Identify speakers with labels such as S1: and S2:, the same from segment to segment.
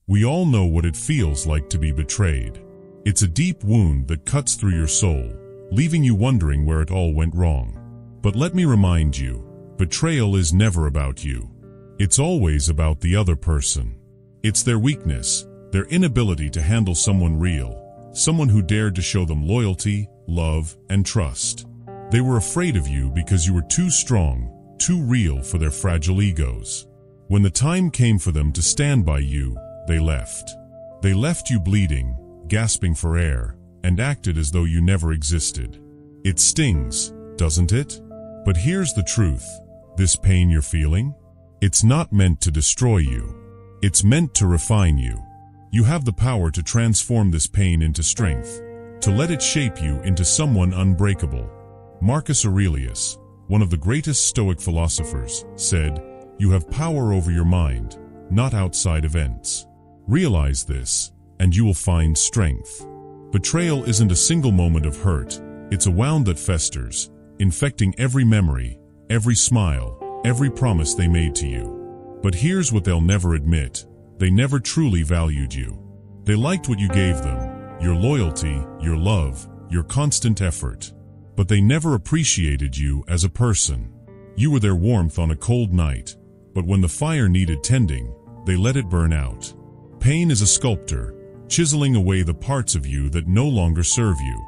S1: We all know what it feels like to be betrayed. It's a deep wound that cuts through your soul, leaving you wondering where it all went wrong. But let me remind you, betrayal is never about you. It's always about the other person. It's their weakness, their inability to handle someone real, someone who dared to show them loyalty, love, and trust. They were afraid of you because you were too strong, too real for their fragile egos. When the time came for them to stand by you, they left. They left you bleeding, gasping for air, and acted as though you never existed. It stings, doesn't it? But here's the truth. This pain you're feeling? It's not meant to destroy you. It's meant to refine you. You have the power to transform this pain into strength, to let it shape you into someone unbreakable. Marcus Aurelius, one of the greatest Stoic philosophers, said, "You have power over your mind, not outside events." Realize this, and you will find strength. Betrayal isn't a single moment of hurt. It's a wound that festers, infecting every memory, every smile, every promise they made to you. But here's what they'll never admit. They never truly valued you. They liked what you gave them, your loyalty, your love, your constant effort. But they never appreciated you as a person. You were their warmth on a cold night, but when the fire needed tending, they let it burn out. Pain is a sculptor, chiseling away the parts of you that no longer serve you.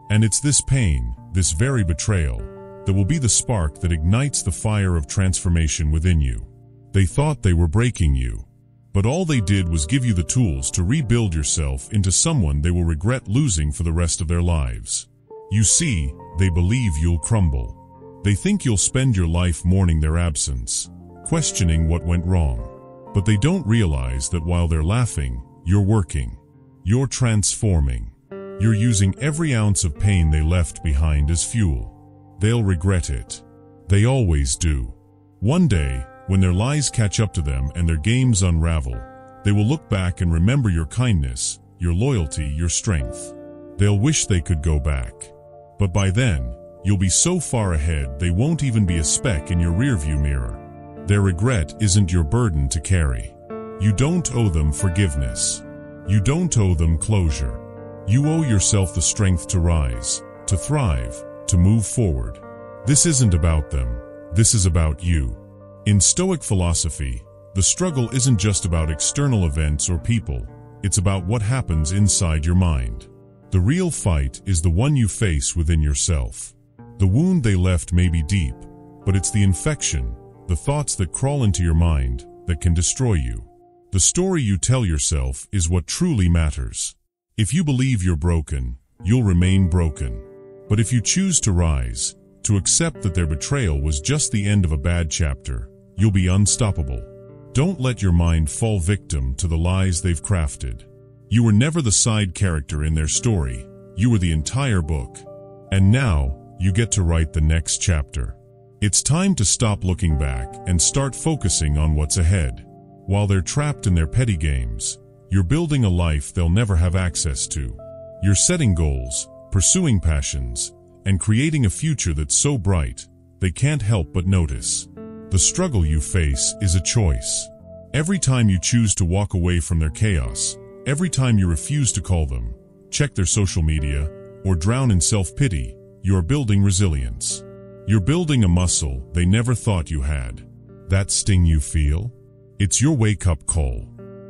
S1: And it's this pain, this very betrayal, that will be the spark that ignites the fire of transformation within you. They thought they were breaking you, but all they did was give you the tools to rebuild yourself into someone they will regret losing for the rest of their lives. You see, they believe you'll crumble. They think you'll spend your life mourning their absence, questioning what went wrong. But they don't realize that while they're laughing, you're working. You're transforming. You're using every ounce of pain they left behind as fuel. They'll regret it. They always do. One day, when their lies catch up to them and their games unravel, they will look back and remember your kindness, your loyalty, your strength. They'll wish they could go back. But by then, you'll be so far ahead they won't even be a speck in your rearview mirror. Their regret isn't your burden to carry. You don't owe them forgiveness. You don't owe them closure. You owe yourself the strength to rise, to thrive, to move forward. This isn't about them. This is about you. In Stoic philosophy, the struggle isn't just about external events or people. It's about what happens inside your mind. The real fight is the one you face within yourself. The wound they left may be deep, but it's the infection, the thoughts that crawl into your mind, that can destroy you. The story you tell yourself is what truly matters. If you believe you're broken, you'll remain broken. But if you choose to rise, to accept that their betrayal was just the end of a bad chapter, you'll be unstoppable. Don't let your mind fall victim to the lies they've crafted. You were never the side character in their story. You were the entire book. And now, you get to write the next chapter. It's time to stop looking back and start focusing on what's ahead. While they're trapped in their petty games, you're building a life they'll never have access to. You're setting goals, pursuing passions, and creating a future that's so bright, they can't help but notice. The struggle you face is a choice. Every time you choose to walk away from their chaos, every time you refuse to call them, check their social media, or drown in self-pity, you're building resilience. You're building a muscle they never thought you had. That sting you feel? It's your wake-up call.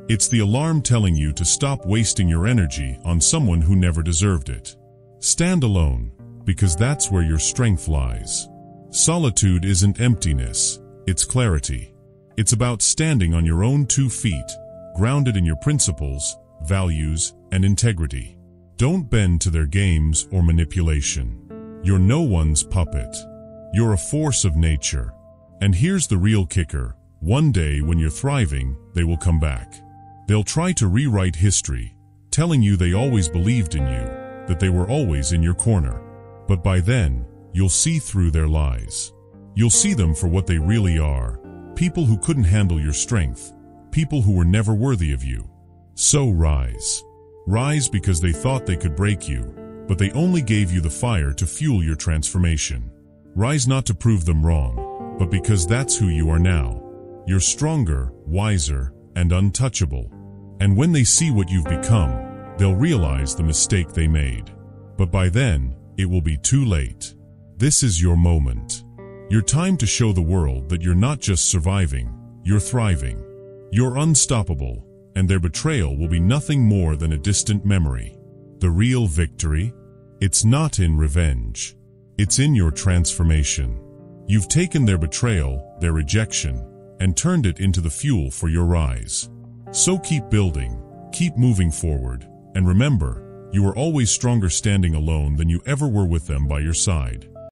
S1: It's the alarm telling you to stop wasting your energy on someone who never deserved it. Stand alone, because that's where your strength lies. Solitude isn't emptiness, it's clarity. It's about standing on your own 2 feet, grounded in your principles, values, and integrity. Don't bend to their games or manipulation. You're no one's puppet. You're a force of nature. And here's the real kicker. One day when you're thriving, they will come back. They'll try to rewrite history, telling you they always believed in you, that they were always in your corner. But by then, you'll see through their lies. You'll see them for what they really are. People who couldn't handle your strength. People who were never worthy of you. So rise. Rise because they thought they could break you, but they only gave you the fire to fuel your transformation. Rise not to prove them wrong, but because that's who you are now. You're stronger, wiser, and untouchable. And when they see what you've become, they'll realize the mistake they made. But by then, it will be too late. This is your moment. Your time to show the world that you're not just surviving, you're thriving. You're unstoppable, and their betrayal will be nothing more than a distant memory. The real victory? It's not in revenge. It's in your transformation. You've taken their betrayal, their rejection, and turned it into the fuel for your rise. So keep building, keep moving forward, and remember, you are always stronger standing alone than you ever were with them by your side.